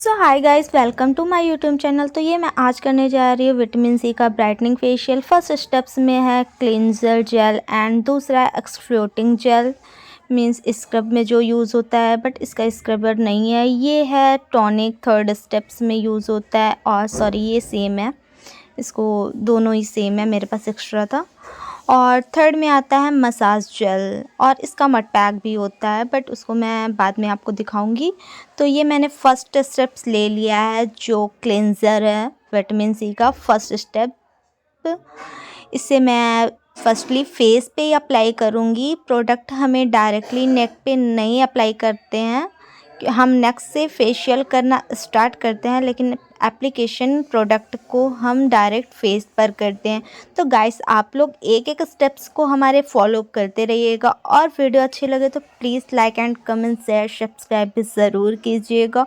So hi guys, welcome to my YouTube channel. तो ये मैं आज करने जा रही हूँ विटामिन सी का ब्राइटनिंग फेशियल। फर्स्ट स्टेप्स में है क्लींजर जेल एंड दूसरा है एक्सफ्लोटिंग जेल, मींस स्क्रब में जो यूज़ होता है, बट इसका स्क्रबर नहीं है। ये है टॉनिक, थर्ड स्टेप्स में यूज़ होता है। और सॉरी, ये सेम है, इसको दोनों ही सेम है, मेरे पास एक्स्ट्रा था। और थर्ड में आता है मसाज जेल, और इसका मड पैक भी होता है, बट उसको मैं बाद में आपको दिखाऊंगी। तो ये मैंने फर्स्ट स्टेप्स ले लिया है, जो क्लेंज़र है विटामिन सी का फर्स्ट स्टेप। इसे मैं फर्स्टली फेस पे ही अप्लाई करूँगी। प्रोडक्ट हमें डायरेक्टली नेक पे नहीं अप्लाई करते हैं, हम नेक से फेशियल करना स्टार्ट करते हैं, लेकिन एप्लीकेशन प्रोडक्ट को हम डायरेक्ट फेस पर करते हैं। तो गाइस, आप लोग एक एक स्टेप्स को हमारे फॉलो करते रहिएगा, और वीडियो अच्छी लगे तो please like and comment share subscribe भी ज़रूर कीजिएगा।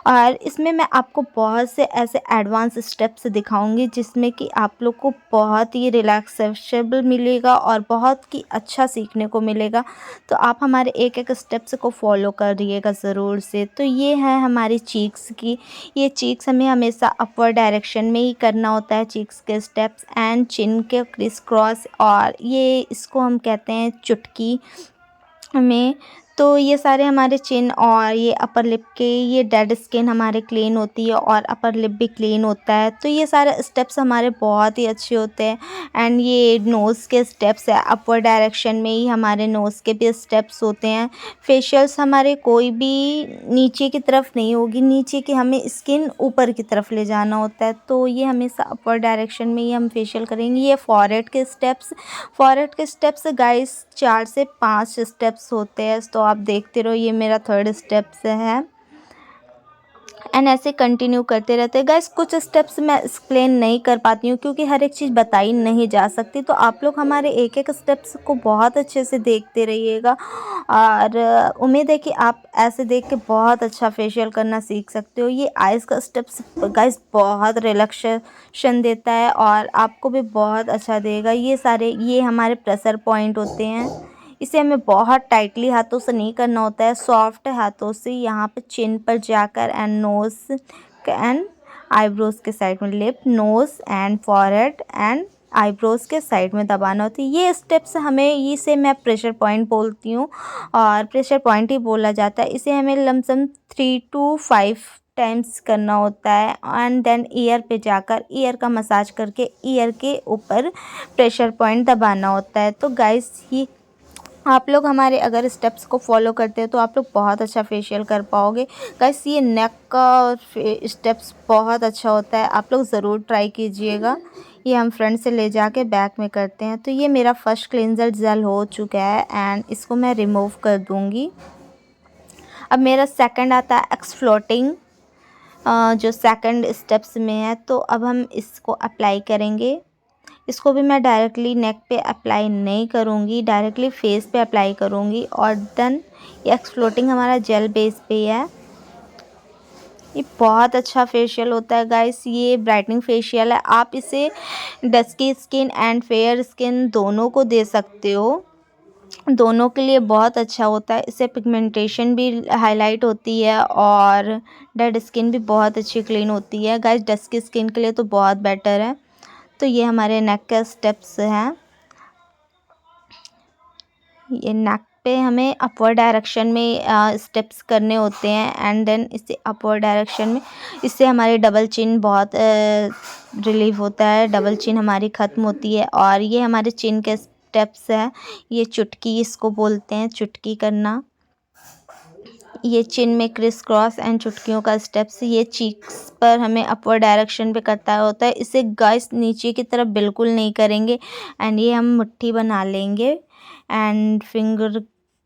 और इसमें मैं आपको बहुत से ऐसे एडवांस स्टेप्स दिखाऊंगी जिसमें कि आप लोग को बहुत ही रिलैक्सेबल मिलेगा और बहुत ही अच्छा सीखने को मिलेगा। तो आप हमारे एक एक स्टेप्स को फॉलो करिएगा ज़रूर से। तो ये है हमारी चीक्स की, ये चीक्स हमें हमेशा अपवर्ड डायरेक्शन में ही करना होता है, चीक्स के स्टेप्स एंड चिन के क्रिस क्रॉस, और ये इसको हम कहते हैं चुटकी में। तो ये सारे हमारे चिन और ये अपर लिप के, ये डेड स्किन हमारे क्लीन होती है और अपर लिप भी क्लीन होता है। तो ये सारे स्टेप्स हमारे बहुत ही अच्छे होते हैं। एंड ये नोज़ के स्टेप्स है, अपवर्ड डायरेक्शन में ही हमारे नोज़ के भी स्टेप्स होते हैं। फेशियल्स हमारे कोई भी नीचे की तरफ नहीं होगी, नीचे की हमें स्किन ऊपर की तरफ ले जाना होता है। तो ये हमेशा अपवर्ड डायरेक्शन में ही हम फेशियल करेंगे। ये फॉरहेड के स्टेप्स गाइस 4 से 5 स्टेप्स होते हैं। तो आप देखते रहो, ये मेरा थर्ड स्टेप्स है, एंड ऐसे कंटिन्यू करते रहते हैं गाइस। कुछ स्टेप्स मैं एक्सप्लेन नहीं कर पाती हूँ क्योंकि हर एक चीज़ बताई नहीं जा सकती। तो आप लोग हमारे एक एक स्टेप्स को बहुत अच्छे से देखते रहिएगा, और उम्मीद है कि आप ऐसे देख के बहुत अच्छा फेशियल करना सीख सकते हो। ये आइज़ का स्टेप्स गाइस बहुत रिलैक्सेशन देता है और आपको भी बहुत अच्छा देगा। ये हमारे प्रेशर पॉइंट होते हैं, इसे हमें बहुत टाइटली हाथों से नहीं करना होता है, सॉफ्ट हाथों से यहाँ पे चिन पर जाकर एंड नोज़ एंड आईब्रोज़ के साइड में, lip, nose and forehead and eyebrows के साइड में दबाना होती है। ये स्टेप्स हमें, इसे मैं प्रेशर पॉइंट बोलती हूँ और प्रेशर पॉइंट ही बोला जाता है। इसे हमें लमसम 3 to 5 टाइम्स करना होता है, एंड देन ईयर पे जाकर ईयर का मसाज करके ईयर के ऊपर प्रेशर पॉइंट दबाना होता है। तो गाइस, ये आप लोग हमारे अगर स्टेप्स को फॉलो करते हैं तो आप लोग बहुत अच्छा फेशियल कर पाओगे। गाइस, ये नेक का स्टेप्स बहुत अच्छा होता है, आप लोग ज़रूर ट्राई कीजिएगा। ये हम फ्रंट से ले जाके बैक में करते हैं। तो ये मेरा फर्स्ट क्लींजर जेल हो चुका है, एंड इसको मैं रिमूव कर दूँगी। अब मेरा सेकंड आता है एक्सफ्लोटिंग, जो सेकंड स्टेप्स में है। तो अब हम इसको अप्लाई करेंगे। इसको भी मैं डायरेक्टली नेक पे अप्लाई नहीं करूँगी, डायरेक्टली फेस पे अप्लाई करूँगी। और देन ये एक्सफ्लोटिंग हमारा जेल बेस पे है। ये बहुत अच्छा फेशियल होता है गाइस, ये ब्राइटनिंग फेशियल है। आप इसे dusky skin and fair skin दोनों को दे सकते हो, दोनों के लिए बहुत अच्छा होता है। इससे पिगमेंटेशन भी हाईलाइट होती है और डेड स्किन भी बहुत अच्छी क्लीन होती है गाइस। डस्की स्किन के लिए तो बहुत बेटर है। तो ये हमारे नेक के स्टेप्स हैं। ये नेक पे हमें अपवर्ड डायरेक्शन में स्टेप्स करने होते हैं, एंड देन इससे अपवर्ड डायरेक्शन में, इससे हमारी डबल चिन बहुत रिलीव होता है, डबल चिन हमारी ख़त्म होती है। और ये हमारे चिन के स्टेप्स हैं, ये चुटकी इसको बोलते हैं, चुटकी करना। ये चिन में क्रिस क्रॉस एंड चुटकियों का स्टेप्स, ये चीक्स पर हमें अपवर्ड डायरेक्शन पे करता होता है। इसे गाइस नीचे की तरफ बिल्कुल नहीं करेंगे, एंड ये हम मुट्ठी बना लेंगे एंड फिंगर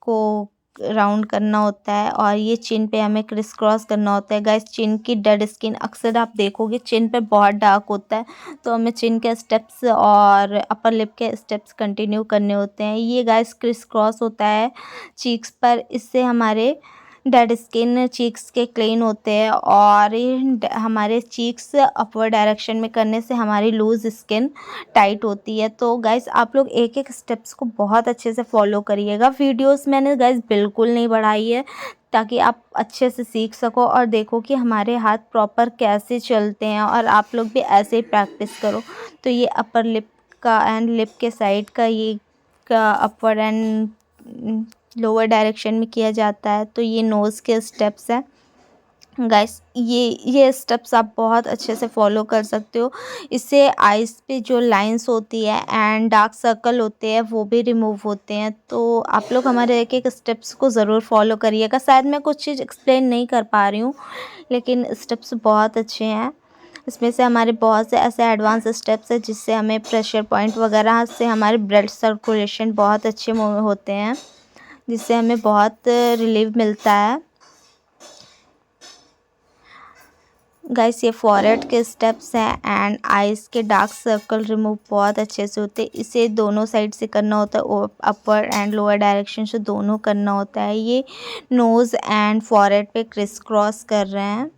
को राउंड करना होता है। और ये चिन पे हमें क्रिस क्रॉस करना होता है गाइस। चिन की डेड स्किन अक्सर आप देखोगे चिन पे बहुत डार्क होता है, तो हमें चिन के स्टेप्स और अपर लिप के स्टेप्स कंटिन्यू करने होते हैं। ये गाइस क्रिस क्रॉस होता है चीक्स पर, इससे हमारे डेड स्किन चीक्स के क्लीन होते हैं और हमारे चीक्स अपवर्ड डायरेक्शन में करने से हमारी लूज़ स्किन टाइट होती है। तो गाइस आप लोग एक एक स्टेप्स को बहुत अच्छे से फॉलो करिएगा। वीडियोस मैंने गाइस बिल्कुल नहीं बढ़ाई है ताकि आप अच्छे से सीख सको और देखो कि हमारे हाथ प्रॉपर कैसे चलते हैं और आप लोग भी ऐसे ही प्रैक्टिस करो। तो ये अपर लिप का एंड लिप के साइड का ये का अपवर्ड एंड लोअर डायरेक्शन में किया जाता है। तो ये नोज़ के स्टेप्स हैं गाइस, ये स्टेप्स आप बहुत अच्छे से फॉलो कर सकते हो। इससे आइज़ पे जो लाइंस होती है एंड डार्क सर्कल होते हैं वो भी रिमूव होते हैं। तो आप लोग हमारे एक एक स्टेप्स को ज़रूर फॉलो करिएगा। शायद मैं कुछ चीज़ एक्सप्लेन नहीं कर पा रही हूँ, लेकिन स्टेप्स बहुत अच्छे हैं। इसमें से हमारे बहुत से ऐसे एडवांस स्टेप्स हैं जिससे हमें प्रेशर पॉइंट वगैरह से हमारे ब्लड सर्कुलेशन बहुत अच्छे होते हैं, जिससे हमें बहुत रिलीफ मिलता है। गाइस ये फॉरहेड के स्टेप्स हैं एंड आइज़ के डार्क सर्कल रिमूव बहुत अच्छे से होते हैं। इसे दोनों साइड से करना होता है, अपर एंड लोअर डायरेक्शन से दोनों करना होता है। ये नोज़ एंड फॉरहेड पे क्रिस क्रॉस कर रहे हैं,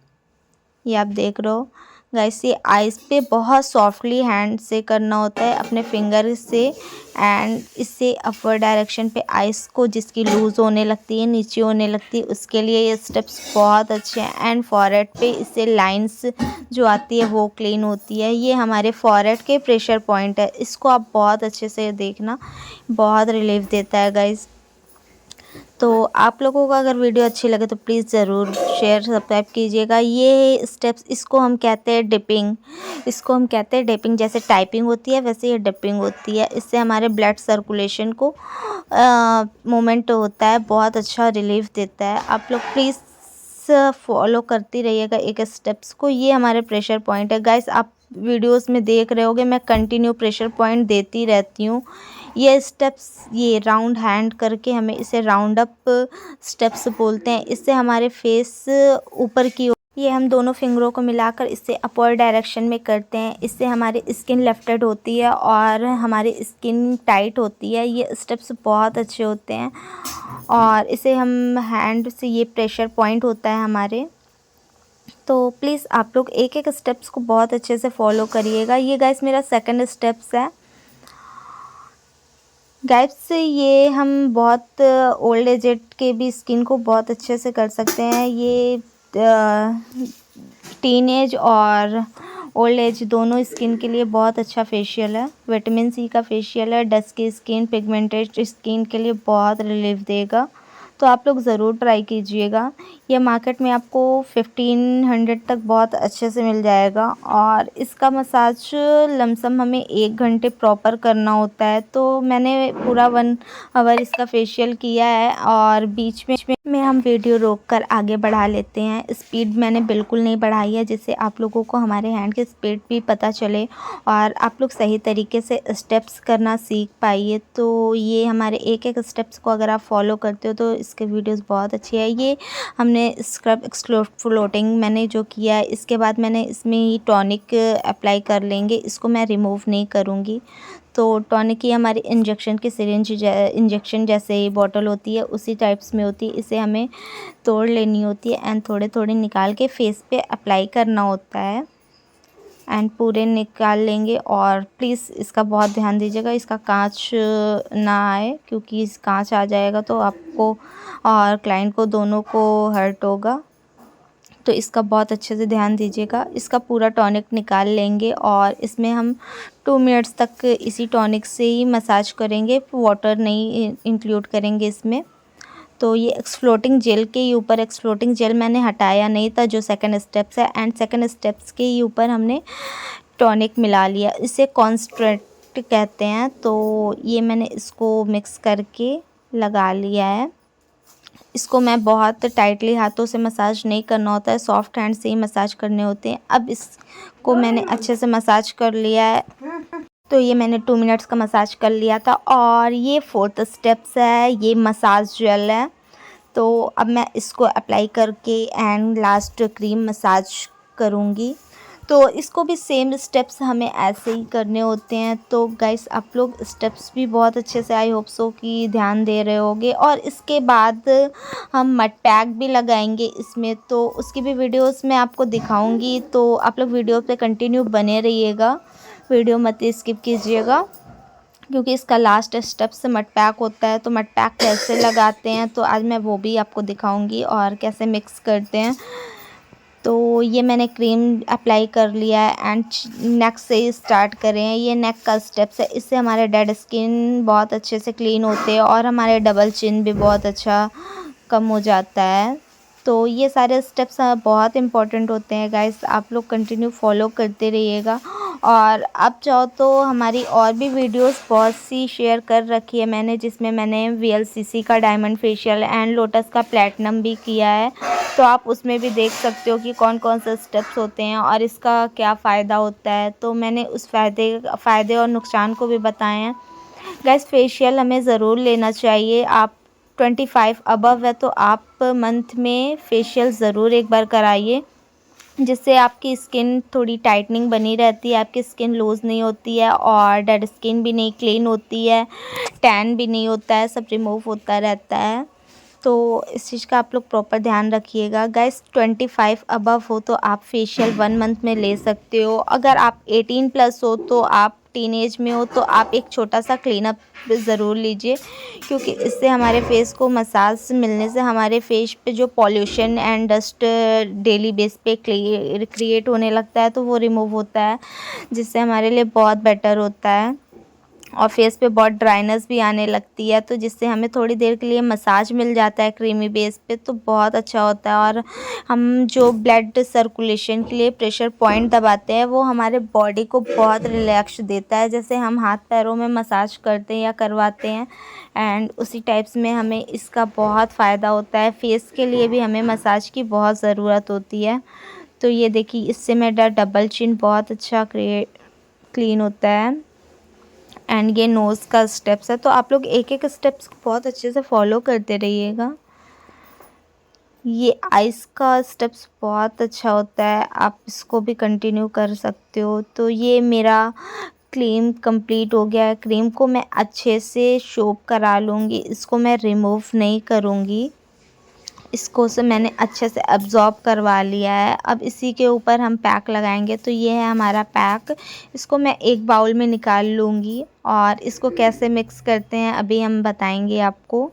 ये आप देख रहे हो। गाइस ये आइज़ पे बहुत सॉफ्टली हैंड से करना होता है अपने फिंगर से एंड इससे अपवर्ड डायरेक्शन पे आइज़ को जिसकी लूज़ होने लगती है, नीचे होने लगती है, उसके लिए ये स्टेप्स बहुत अच्छे हैं। एंड फॉरहेड पे इससे लाइंस जो आती है वो क्लीन होती है। ये हमारे फॉरहेड के प्रेशर पॉइंट है, इसको आप बहुत अच्छे से देखना, बहुत रिलीफ देता है गाइस। तो आप लोगों को अगर वीडियो अच्छी लगे तो प्लीज़ ज़रूर शेयर सब्सक्राइब कीजिएगा। ये स्टेप्स इसको हम कहते हैं डिपिंग, इसको हम कहते हैं डिपिंग। जैसे टाइपिंग होती है वैसे ये डिपिंग होती है। इससे हमारे ब्लड सर्कुलेशन को मूवमेंट होता है, बहुत अच्छा रिलीफ देता है। आप लोग प्लीज़ फॉलो करती रहिएगा एक स्टेप्स को। ये हमारे प्रेशर पॉइंट है गाइस, आप वीडियोस में देख रहे होगे मैं कंटिन्यू प्रेशर पॉइंट देती रहती हूँ। ये स्टेप्स ये राउंड हैंड करके हमें इसे राउंड अप स्टेप्स बोलते हैं। इससे हमारे फेस ऊपर की ओर, ये हम दोनों फिंगरों को मिलाकर इससे अपवर्ड डायरेक्शन में करते हैं। इससे हमारी स्किन लिफ्टेड होती है और हमारी स्किन टाइट होती है। ये स्टेप्स बहुत अच्छे होते हैं और इसे हम हैंड से, ये प्रेशर पॉइंट होता है हमारे। तो प्लीज़ आप लोग एक एक स्टेप्स को बहुत अच्छे से फॉलो करिएगा। ये गाइस मेरा सेकंड स्टेप्स है गाइस। ये हम बहुत ओल्ड एजेड के भी स्किन को बहुत अच्छे से कर सकते हैं। ये टीनेज और ओल्ड एज दोनों स्किन के लिए बहुत अच्छा फेशियल है। विटामिन सी का फेशियल है, डस्की स्किन, पिगमेंटेड स्किन के लिए बहुत रिलीफ देगा। तो आप लोग ज़रूर ट्राई कीजिएगा। ये मार्केट में आपको 1500 तक बहुत अच्छे से मिल जाएगा और इसका मसाज लमसम हमें 1 घंटे प्रॉपर करना होता है। तो मैंने पूरा 1 आवर इसका फेशियल किया है और बीच में हम वीडियो रोककर आगे बढ़ा लेते हैं। स्पीड मैंने बिल्कुल नहीं बढ़ाई है, जिससे आप लोगों को हमारे हैंड की स्पीड भी पता चले और आप लोग सही तरीके से स्टेप्स करना सीख पाइए। तो ये हमारे एक एक स्टेप्स को अगर आप फॉलो करते हो तो इसके वीडियोस बहुत अच्छी है। ये हमने स्क्रब एक्सफ्लोटिंग मैंने जो किया है, इसके बाद मैंने इसमें ही टॉनिक अप्लाई कर लेंगे। इसको मैं रिमूव नहीं करूँगी। तो टॉनिक की हमारी इंजेक्शन की सिरिंज इंजेक्शन जैसे ही बॉटल होती है उसी टाइप्स में होती है। इसे हमें तोड़ लेनी होती है एंड थोड़े थोड़े निकाल के फेस पे अप्लाई करना होता है एंड पूरे निकाल लेंगे। और प्लीज़ इसका बहुत ध्यान दीजिएगा, इसका कांच ना आए, क्योंकि इस कांच आ जाएगा तो आपको और क्लाइंट को दोनों को हर्ट होगा। तो इसका बहुत अच्छे से ध्यान दीजिएगा। इसका पूरा टॉनिक निकाल लेंगे और इसमें हम 2 मिनट्स तक इसी टॉनिक से ही मसाज करेंगे, वाटर नहीं इंक्लूड करेंगे इसमें। तो ये एक्सफ्लोटिंग जेल के ही ऊपर, एक्सफ्लोटिंग जेल मैंने हटाया नहीं था जो सेकंड स्टेप्स है, एंड सेकंड स्टेप्स के ही ऊपर हमने टॉनिक मिला लिया। इसे कॉन्सेंट्रेट कहते हैं। तो ये मैंने इसको मिक्स करके लगा लिया है। इसको मैं बहुत टाइटली हाथों से मसाज नहीं करना होता है, सॉफ्ट हैंड से ही मसाज करने होते हैं। अब इसको मैंने अच्छे से मसाज कर लिया है। तो ये मैंने 2 मिनट्स का मसाज कर लिया था और ये 4th स्टेप्स है, ये मसाज जेल है। तो अब मैं इसको अप्लाई करके एंड लास्ट क्रीम मसाज करूँगी। तो इसको भी सेम स्टेप्स हमें ऐसे ही करने होते हैं। तो गाइस आप लोग स्टेप्स भी बहुत अच्छे से आई होप सो कि ध्यान दे रहे होगे। और इसके बाद हम मड पैक भी लगाएंगे इसमें, तो उसकी भी वीडियोस मैं आपको दिखाऊंगी। तो आप लोग वीडियो पे कंटिन्यू बने रहिएगा, वीडियो मत स्किप कीजिएगा, क्योंकि इसका लास्ट स्टेप्स मड पैक होता है। तो मड पैक कैसे लगाते हैं तो आज मैं वो भी आपको दिखाऊंगी और कैसे मिक्स करते हैं। तो ये मैंने क्रीम अप्लाई कर लिया है एंड नेक से ही स्टार्ट करें। ये नेक का स्टेप्स है, इससे हमारे डेड स्किन बहुत अच्छे से क्लीन होते हैं और हमारे डबल चिन भी बहुत अच्छा कम हो जाता है। तो ये सारे स्टेप्स बहुत इम्पोर्टेंट होते हैं गाइस, आप लोग कंटिन्यू फॉलो करते रहिएगा। और अब चाहो तो हमारी और भी वीडियोस बहुत सी शेयर कर रखी है मैंने, जिसमें मैंने VLCC का डायमंड फेशियल एंड लोटस का प्लैटिनम भी किया है। तो आप उसमें भी देख सकते हो कि कौन कौन से स्टेप्स होते हैं और इसका क्या फ़ायदा होता है। तो मैंने उस फ़ायदे और नुकसान को भी बताए हैं। गाइस फेशियल हमें ज़रूर लेना चाहिए। आप 25 अबव है तो आप मंथ में फेशियल ज़रूर एक बार कराइए, जिससे आपकी स्किन थोड़ी टाइटनिंग बनी रहती है, आपकी स्किन लूज़ नहीं होती है और डेड स्किन भी नहीं क्लीन होती है, टैन भी नहीं होता है, सब रिमूव होता रहता है। तो इस चीज़ का आप लोग प्रॉपर ध्यान रखिएगा। गाइस 25 अबव हो तो आप फेशियल 1 मंथ में ले सकते हो। अगर आप 18 प्लस हो तो आप टीनेज में हो तो आप एक छोटा सा क्लीन अप ज़रूर लीजिए, क्योंकि इससे हमारे फेस को मसाज मिलने से हमारे फेस पे जो pollution and dust daily base पे क्रिएट होने लगता है तो वो रिमूव होता है, जिससे हमारे लिए बहुत बेटर होता है। और फेस पे बहुत ड्राइनेस भी आने लगती है, तो जिससे हमें थोड़ी देर के लिए मसाज मिल जाता है क्रीमी बेस पे, तो बहुत अच्छा होता है। और हम जो ब्लड सर्कुलेशन के लिए प्रेशर पॉइंट दबाते हैं वो हमारे बॉडी को बहुत रिलैक्स देता है, जैसे हम हाथ पैरों में मसाज करते हैं या करवाते हैं, एंड उसी टाइप्स में हमें इसका बहुत फ़ायदा होता है। फेस के लिए भी हमें मसाज की बहुत ज़रूरत होती है। तो ये देखिए, इससे मेरा डबल चिन बहुत अच्छा क्लीन होता है। एंड ये नोज़ का स्टेप्स है, तो आप लोग एक एक स्टेप्स को बहुत अच्छे से फॉलो करते रहिएगा। ये आइस का स्टेप्स बहुत अच्छा होता है, आप इसको भी कंटिन्यू कर सकते हो। तो ये मेरा क्रीम कंप्लीट हो गया है। क्रीम को मैं अच्छे से सोप करा लूँगी, इसको मैं रिमूव नहीं करूँगी। इसको से मैंने अच्छे से अब्ज़ॉर्ब करवा लिया है। अब इसी के ऊपर हम पैक लगाएंगे। तो ये है हमारा पैक, इसको मैं एक बाउल में निकाल लूँगी और इसको कैसे मिक्स करते हैं अभी हम बताएंगे आपको।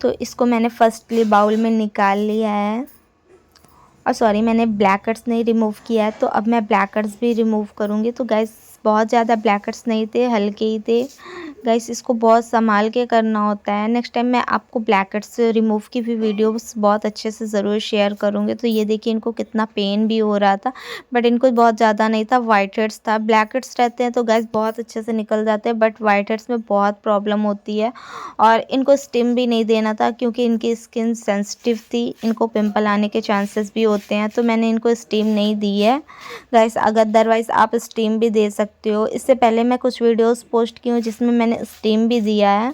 तो इसको मैंने फर्स्टली बाउल में निकाल लिया है, और सॉरी मैंने ब्लैकर्स नहीं रिमूव किया है, तो अब मैं ब्लैकर्स भी रिमूव करूँगी। तो गाइस बहुत ज़्यादा ब्लैकर्स नहीं थे, हल्के ही थे। गाइस इसको बहुत संभाल के करना होता है। नेक्स्ट टाइम मैं आपको ब्लैकहेड्स रिमूव की भी वीडियोस बहुत अच्छे से ज़रूर शेयर करूँगी। तो ये देखिए, इनको कितना पेन भी हो रहा था, बट इनको बहुत ज़्यादा नहीं था, वाइट हेड्स था। ब्लैक हेड्स रहते हैं तो गाइस बहुत अच्छे से निकल जाते हैं, बट वाइट हेड्स में बहुत प्रॉब्लम होती है। और इनको स्टीम भी नहीं देना था, क्योंकि इनकी स्किन सेंसिटिव थी, इनको पिंपल आने के चांसेस भी होते हैं, तो मैंने इनको स्टीम नहीं दी है गाइस। अदरवाइज़ आप स्टीम भी दे सकते हो। इससे पहले मैं कुछ वीडियोस पोस्ट की हूँ जिसमें मैंने स्टीम भी दिया है।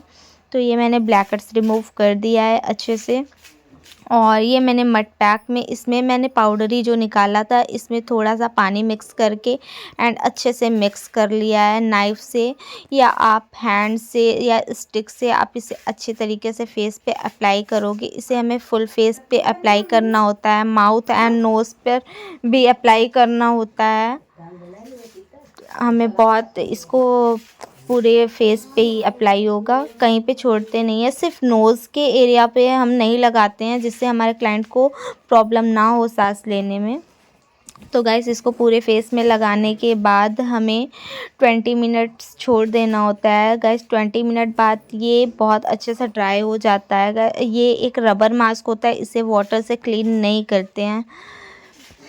तो ये मैंने ब्लैकहेड्स रिमूव कर दिया है अच्छे से। और ये मैंने मड पैक में, इसमें मैंने पाउडरी जो निकाला था, इसमें थोड़ा सा पानी मिक्स करके एंड अच्छे से मिक्स कर लिया है नाइफ़ से, या आप हैंड से या स्टिक से आप इसे अच्छे तरीके से फेस पे अप्लाई करोगे। इसे हमें फुल फेस पे अप्लाई करना होता है, माउथ एंड नोज़ पर भी अप्लाई करना होता है। हमें बहुत इसको पूरे फेस पे ही अप्लाई होगा, कहीं पे छोड़ते नहीं है। सिर्फ नोज़ के एरिया पे हम नहीं लगाते हैं, जिससे हमारे क्लाइंट को प्रॉब्लम ना हो सांस लेने में। तो गाइस इसको पूरे फेस में लगाने के बाद हमें 20 मिनट्स छोड़ देना होता है। गाइस 20 मिनट बाद ये बहुत अच्छे से ड्राई हो जाता है। ये एक रबर मास्क होता है, इसे वाटर से क्लीन नहीं करते हैं।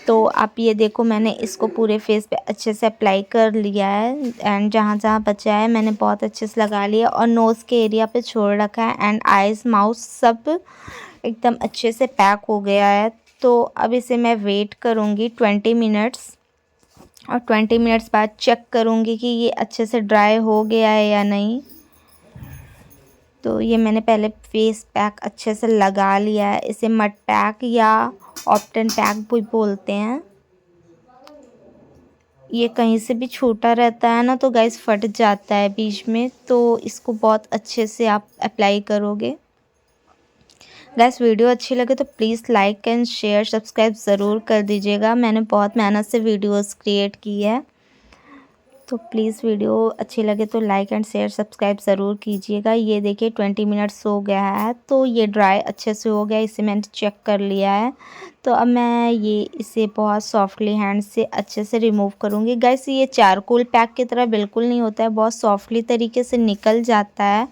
तो आप ये देखो, मैंने इसको पूरे फेस पे अच्छे से अप्लाई कर लिया है, एंड जहाँ जहाँ बचा है मैंने बहुत अच्छे से लगा लिया, और नोज़ के एरिया पे छोड़ रखा है, एंड आइज़ माउथ सब एकदम अच्छे से पैक हो गया है। तो अब इसे मैं वेट करूँगी 20 मिनट्स, और 20 मिनट्स बाद चेक करूँगी कि ये अच्छे से ड्राई हो गया है या नहीं। तो ये मैंने पहले फेस पैक अच्छे से लगा लिया है, इसे मड पैक या ऑप्टन पैक भी बोलते हैं। ये कहीं से भी छोटा रहता है ना तो गाइस फट जाता है बीच में, तो इसको बहुत अच्छे से आप अप्लाई करोगे। गाइस वीडियो अच्छी लगे तो please like and share subscribe ज़रूर कर दीजिएगा। मैंने बहुत मेहनत से वीडियोस क्रिएट की है, तो प्लीज़ वीडियो अच्छी लगे तो लाइक एंड शेयर सब्सक्राइब ज़रूर कीजिएगा। ये देखिए 20 मिनट्स हो गया है, तो ये ड्राई अच्छे से हो गया, इसे मैंने चेक कर लिया है। तो अब मैं ये इसे बहुत सॉफ्टली हैंड से अच्छे से रिमूव करूँगी। गाइस ये चारकोल पैक की तरह बिल्कुल नहीं होता है, बहुत सॉफ्टली तरीके से निकल जाता है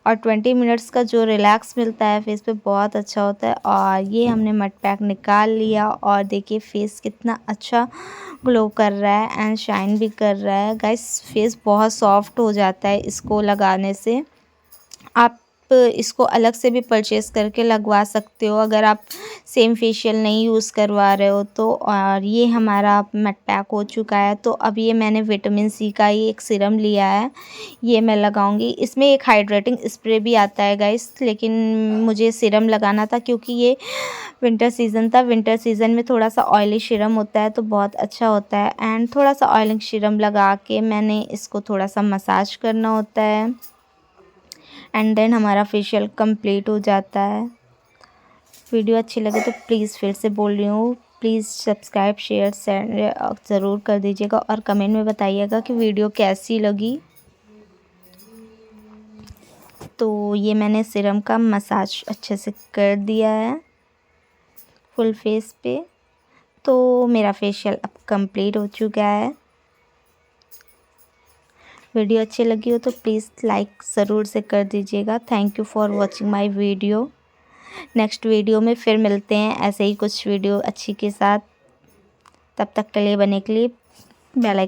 और 20 मिनट्स का जो रिलैक्स मिलता है फेस पे बहुत अच्छा होता है। और ये हमने मड पैक निकाल लिया और देखिए फेस कितना अच्छा ग्लो कर रहा है एंड शाइन भी कर रहा है। गाइस फेस बहुत सॉफ्ट हो जाता है इसको लगाने से। आप इसको अलग से भी परचेज़ करके लगवा सकते हो अगर आप सेम फेशियल नहीं यूज़ करवा रहे हो तो। और ये हमारा मड पैक हो चुका है, तो अब ये मैंने विटामिन सी का ही एक सीरम लिया है, ये मैं लगाऊंगी। इसमें एक हाइड्रेटिंग स्प्रे भी आता है गाइस, लेकिन मुझे सीरम लगाना था क्योंकि ये विंटर सीज़न था। विंटर सीज़न में थोड़ा सा ऑयली सीरम होता है तो बहुत अच्छा होता है। एंड थोड़ा सा ऑयलिंग सीरम लगा के मैंने इसको थोड़ा सा मसाज करना होता है एंड देन हमारा फेशियल कंप्लीट हो जाता है। वीडियो अच्छी लगे तो प्लीज़ फिर से बोल रही हूँ, प्लीज़ सब्सक्राइब शेयर ज़रूर कर दीजिएगा और कमेंट में बताइएगा कि वीडियो कैसी लगी। तो ये मैंने सीरम का मसाज अच्छे से कर दिया है फुल फेस पे, तो मेरा फेशियल अब कंप्लीट हो चुका है। वीडियो अच्छी लगी हो तो प्लीज़ लाइक ज़रूर से कर दीजिएगा। Thank you for watching my video. Next video में फिर मिलते हैं ऐसे ही कुछ वीडियो अच्छी के साथ। तब तक के लिए बने के लिए बेल आइकन